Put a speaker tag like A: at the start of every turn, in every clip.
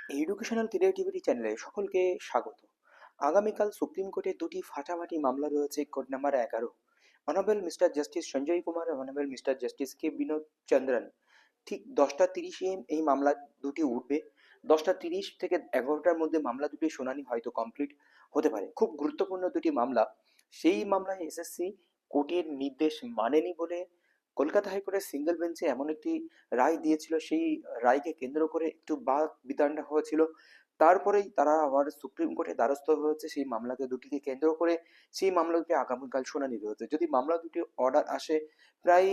A: Educational creativity চ্যানেলে সকলকে স্বাগত। আগামীকাল সুপ্রিম কোর্টে দুটি ফাটাফাটি মামলা রয়েছে। Court number 11, honourable mister justice Sanjay Kumar, honourable mister justice K Binod Chandran. ঠিক 10টা 30 এই মামলা দুটি উঠবে। 10টা 30 থেকে 11টার মধ্যে মামলা দুটি শুনানি হয়তো কমপ্লিট হতে পারে। খুব গুরুত্বপূর্ণ দুটি মামলা। সেই মামলায় এসএসসি কোর্টের নির্দেশ মানেনি বলে কলকাতা হাইকোর্টের সিঙ্গেল বেঞ্চে এমন একটি রায় দিয়েছিল, সেই রায়কে কেন্দ্র করে একটু বাদ বিতণ্ডা হয়েছিল। তারপরেই তারা আবার সুপ্রিম কোর্টে দ্বারস্থ হয়েছে সেই মামলাকে দুটিকে কেন্দ্র করে। সেই মামলা দুটি আগামীকাল শুনানি রয়েছে। যদি মামলা দুটি অর্ডার আসে, প্রায়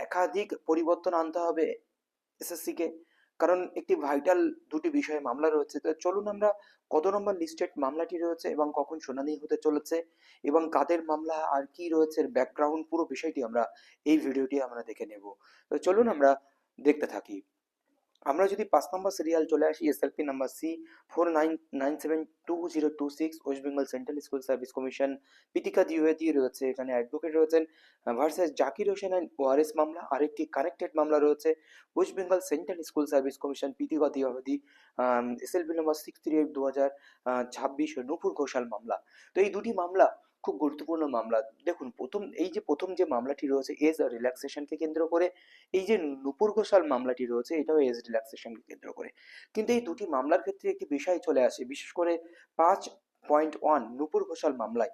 A: একাধিক পরিবর্তন আনতে হবে এসএসসি কে, কারণ একটি ভাইটাল দুটি বিষয়ে মামলা রয়েছে। তো চলুন আমরা কত নম্বর লিস্টেড মামলাটি রয়েছে এবং কখন শুনানি হতে চলেছে এবং কাদের মামলা আর কি রয়েছে ব্যাকগ্রাউন্ড পুরো বিষয়টি আমরা এই ভিডিওটি আমরা দেখে নেব। তো চলুন আমরা দেখতে থাকি। আমরা যদি 5 নম্বর সিরিয়াল চলে আসি, SLP number C49972026, West Bengal central school service commission, পিতিকা দ্বিবেদী রয়েছে, এখানে অ্যাডভোকেট রয়েছেন, ভার্সেস জাকির হোসেন অ্যান্ড ওয়ারেস মামলা। আরেকটি কানেক্টেড মামলা রয়েছে, West Bengal central school service commission, পিতিকা দ্বিবেদী, এসএলপি নাম্বার 638/2026, নূপুর ঘোষাল মামলা। তো এই দুটি মামলা খুব গুরুত্বপূর্ণ মামলা। দেখুন, প্রথম যে মামলাটি রয়েছে এজ রিল্যাক্সেশনকে কেন্দ্র করে, এই যে নূপুর ঘোষাল মামলাটি রয়েছে এটাও এজ রিল্যাক্সেশনকে কেন্দ্র করে। কিন্তু এই দুটি মামলার ক্ষেত্রে একটি বিষয় চলে আসে, বিশেষ করে 5.1 নূপুর ঘোষাল মামলায়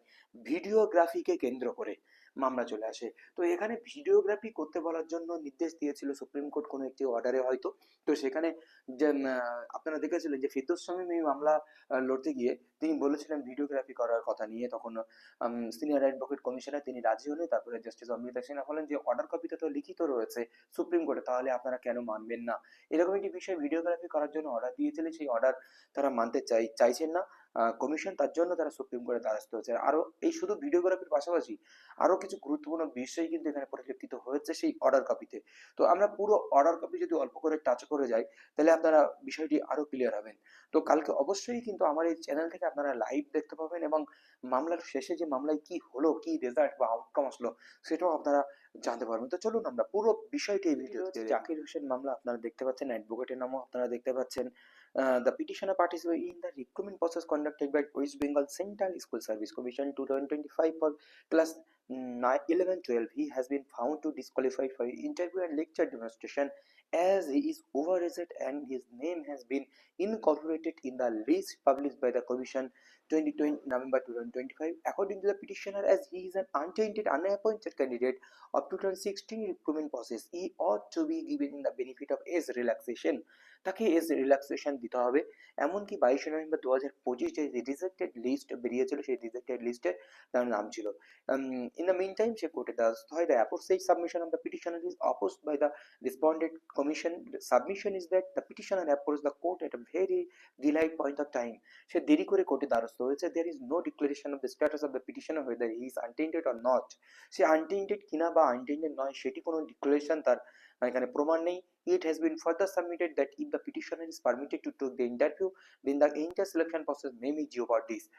A: ভিডিওগ্রাফিকে কেন্দ্র করে মামলা চলে আসে। তো এখানে ভিডিওগ্রাফি করতে বলার জন্য নির্দেশ দিয়েছিল সুপ্রিম কোর্ট কোনো একটি অর্ডারে হয়তো। তো সেখানে যে আপনারা দেখেছিলেন যে ফিরদৌস শামীম এই মামলা লড়তে গিয়ে তিনি বলেছিলেন ভিডিওগ্রাফি করার কথা নিয়ে। তখন সিনিয়র অ্যাডভোকেট কমিশনার তিনি রাজি হলে তারপরে জাস্টিস অমৃতা সিনহা বলেন যে অর্ডার কপিতে তো লিখিত রয়েছে সুপ্রিম কোর্টে, তাহলে আপনারা কেন মানবেন না? এরকম একটি বিষয় ভিডিওগ্রাফি করার জন্য অর্ডার দিয়েছিলেন, সেই অর্ডার তারা মানতে চাইছেন না কমিশন, তার জন্য তারা সুপ্রিম কোর্টে দ্বারস্থ হয়েছে। আরো এই শুধু ভিডিওগ্রাফির পাশাপাশি আরো কিছু গুরুত্বপূর্ণ বিষয় কিন্তু এখানে পরিলক্ষিত হয়েছে সেই অর্ডার কপিতে। তো আমরা পুরো অর্ডার কপি যদি অল্প করে টাচ করে যাই, তাহলে আপনারা বিষয়টি আরো ক্লিয়ার হবেন। তো কালকে অবশ্যই কিন্তু আমার এই চ্যানেল থেকে আপনারা লাইভ দেখতে পাবেন এবং মামলার শেষে যে মামলায় কি হলো, কি রেজাল্ট বা আউটকাম আসলো, সেটাও আপনারা জানতে পারবেন। তো চলুন আমরা পুরো বিষয়টি এই ভিডিওতে। জাকির হোসেন মামলা আপনারা দেখতে পাচ্ছেন, অ্যাডভোকেটের নামও আপনারা দেখতে পাচ্ছেন। The petitioner participated in the recruitment process conducted by West Bengal Central School Service Commission 2025 for class 9, 11, 12. He has been found to disqualify for interview and lecture demonstration as he is overaged and his name has been incorporated in the list published by the Commission 2020 November 2025. According to the petitioner, as he is an untainted, unappointed candidate of 2016 recruitment process, he ought to be given the benefit of age relaxation. তাকে age relaxation দিতে হবে। এমনকি 22শে November 2025 যে rejected list বেরিয়েছিল, সেই rejected লিস্টে তার নাম ছিল। ইন দ্য মিন টাইম সে কোর্টে দ্বারস্থ হয়। The aforesaid submission of the petitioner is opposed by the respondent commission. Submission is that the petitioner approach the court at a very delight point of time. সে দেরি করে কোর্টে দ্বারস্থ হয়েছে। There is no declaration of the status of the petitioner whether he is untainted or not. সে untainted কিনা বা untainted নয় সেটি কোনো ডিক্লারেশন তার এখানে প্রমাণ নেই। It has been further submitted that if the petitioner is permitted to take the interview, then the entire selection process may be jeopardized.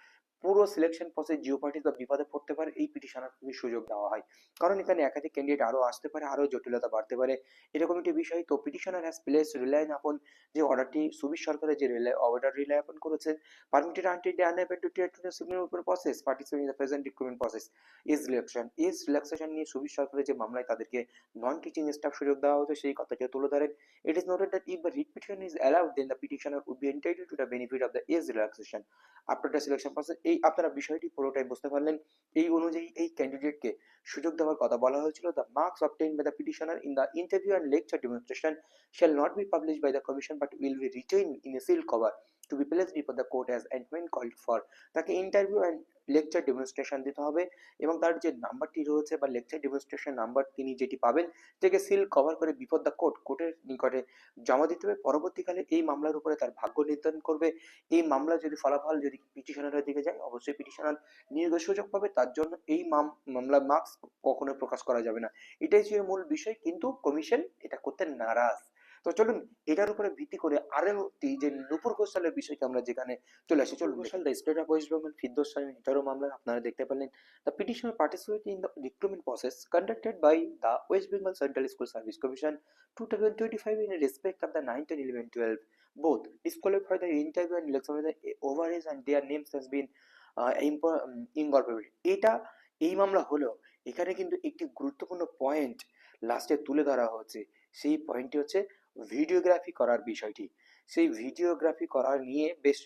A: পুরো সিলেকশন প্রসেস জিওপার্টিস বা বিপদে পড়তে পারে এই পিটিশনারকে সুযোগ দেওয়া হয়, কারণ এখানে একাধিক ক্যান্ডিডেট আরো আসতে পারে, আরো জটিলতা বাড়তে পারে, এরকম একটি বিষয়। তো পিটিশনার হ্যাজ প্লেসড রিলায়েন্স আপন, যে অর্ডারটি সুবির সরকারের যে অর্ডার রিলাই আপন করেছে, permitted until they unable to take to the supreme court process participate in the present recruitment process age relaxation নিয়ে সুবির সরকারের যে মামলায় তাদেরকে নন টিচিং স্টাফ সুযোগ দেওয়া হতো সেই কথাটি তুলে ধরেন। It is noted that if the writ petition is allowed, then the petitioner would be entitled to the benefit of the age relaxation after the selection process. এই আপনারা বিষয়টি পুরোটাই বুঝতে পারলেন। এই অনুযায়ী এই ক্যান্ডিডেটকে সুযোগ দেওয়ার কথা বলা হয়েছিল। The marks obtained by the petitioner in the interview and lecture demonstration shall not be published by the commission but will be retained in a sealed cover to be placed before the court as and when called for. তাকে interview and lecture demonstration দিতে হবে এবং তার যে নাম্বারটি রয়েছে বা lecture demonstration number তিনি যেটি পাবেন, থেকে সিল কভার করে বিফোর দ্য কোর্ট, কোর্টের নিকটে জমা দিতে হবে। পরবর্তীকালে এই মামলার উপরে তার ভাগ্য নির্ধারণ করবে। এই মামলা যদি ফলাফল যদি পিটিশনারের দিকে যায়, অবশ্যই পিটিশনার নির্দোষ সুযোগ পাবে। তার জন্য এই মামলার মার্কস কখনো প্রকাশ করা যাবে না। এটাই ছিল মূল বিষয়, কিন্তু কমিশন এটা করতে নারাজ। তো তো চলুন এটার উপরে ভিত্তি করে আরো একটি যে নূপুর ঘোষালের বিষয়কে আমরা যেখানে চলে আসি। চলুন Ghoshal the state of West Bengal Firdous Saheb এটারও মামলা আপনারা দেখতে পেলেন। The petitioner participate in the recruitment process conducted by the West Bengal central school service commission 2025 in respect of the 9, 10, 11, 12 both disqualified the interview and election of the overage and their names has been incorporated। এটা এই মামলা হলো, এখানে কিন্তু একটি গুরুত্বপূর্ণ point লাস্টে তুলে ধরা হচ্ছে। সেই পয়েন্টটি হচ্ছে ভিডিওগ্রাফি করার বিষয়টি। সেই ভিডিওগ্রাফি করার নিয়ে বেশ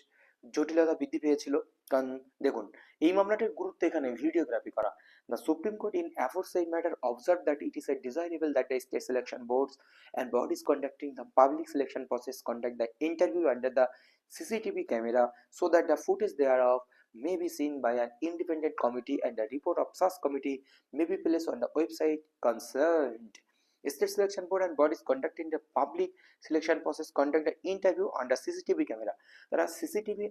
A: জটিলতা বৃদ্ধি পেয়েছিল। কারণ দেখুন এই মামলাটির গুরুত্ব এখানে ভিডিওগ্রাফি করা। The Supreme Court in aforesaid matter observed that it is a desirable that the state selection boards and bodies conducting the public selection process conduct the interview under the CCTV camera so that the footage thereof may be seen by an independent committee and the report of such committee may be placed on the website concerned। State selection board and bodies conducting the public selection process conduct the interview under CCTV camera। তারা CCTV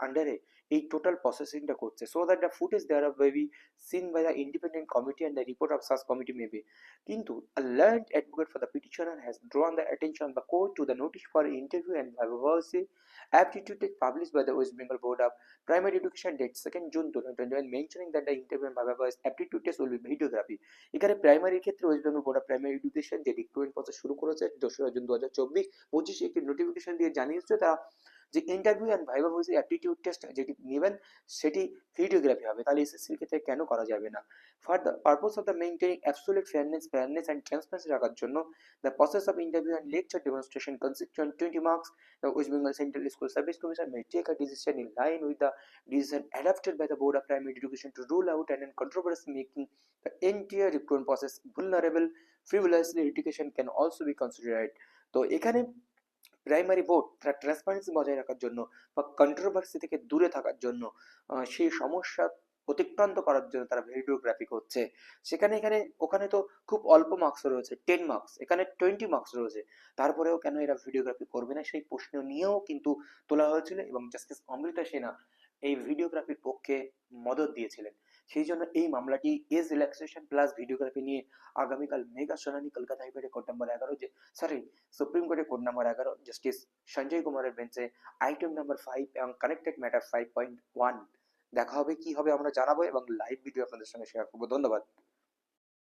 A: আন্ডারে এই total প্রসেসিংটা করছে so that the footage thereof may be seen by the independent committee and the report of such committee may be। কিন্তু a learned advocate for the petitioner has drawn the attention of the court to the notice for interview and vivacy aptitude test published by the West Bengal Board of Primary Education date 2nd June 2021 mentioning that the interview and vivacy aptitude test will be videography। এখানে প্রাইমারির ক্ষেত্রে West Bengal board of primary education যে recruitment process শুরু করেছে 2রা June 2024-25 একটি notification দিয়ে জানিয়েছে তারা যে interview and viva voice aptitude test যেটি নেবেন সেটি ভিডিওগ্রাফি হবে। তাহলে এসএসসির ক্ষেত্রে কেন করা যাবে না? For the purpose of the maintaining absolute fairness and transparency রাখার জন্য the process of interview and lecture demonstration consistent 20 marks the West Bengal Central School Service Commission may take a decision in line with the decision adopted by the Board of Primary Education to rule out and controversy making the entire recruitment process vulnerable frivolously litigation can also be considered। তো এখানে primary board তারা transparency বজায় রাখার জন্য বা controversy থেকে দূরে থাকার জন্য সেই সমস্যা অতিক্রান্ত করার জন্য তারা ভিডিওগ্রাফি করছে। সেখানে এখানে ওখানে তো খুব অল্প মার্কস রয়েছে 10 মার্কস, এখানে 20 মার্কস রয়েছে, তারপরেও কেন এরা ভিডিওগ্রাফি করবে না সেই প্রশ্ন নিয়েও কিন্তু তোলা হয়েছিল এবং জাস্টিস অমৃতা সিনহা এই ভিডিওগ্রাফির পক্ষে মদত দিয়েছিলেন। সেই জন্য এই মামলাটি এজ রিল্যাক্সেশন প্লাস ভিডিওগ্রাফি নিয়ে আগামীকাল মেগা শুনানি কলকাতা হাইকোর্টে কোর্ট নাম্বার 11 যে সরি সুপ্রিম কোর্টে কোর্ট নাম্বার 11 জাস্টিস সঞ্জয় কুমারের বেঞ্চে আইটেম নাম্বার 5 এবং কানেক্টেড ম্যাটার 5.1 দেখা হবে। কি হবে আমরা জানাবো এবং লাইভ ভিডিও আপনাদের সঙ্গে শেয়ার করবো। ধন্যবাদ।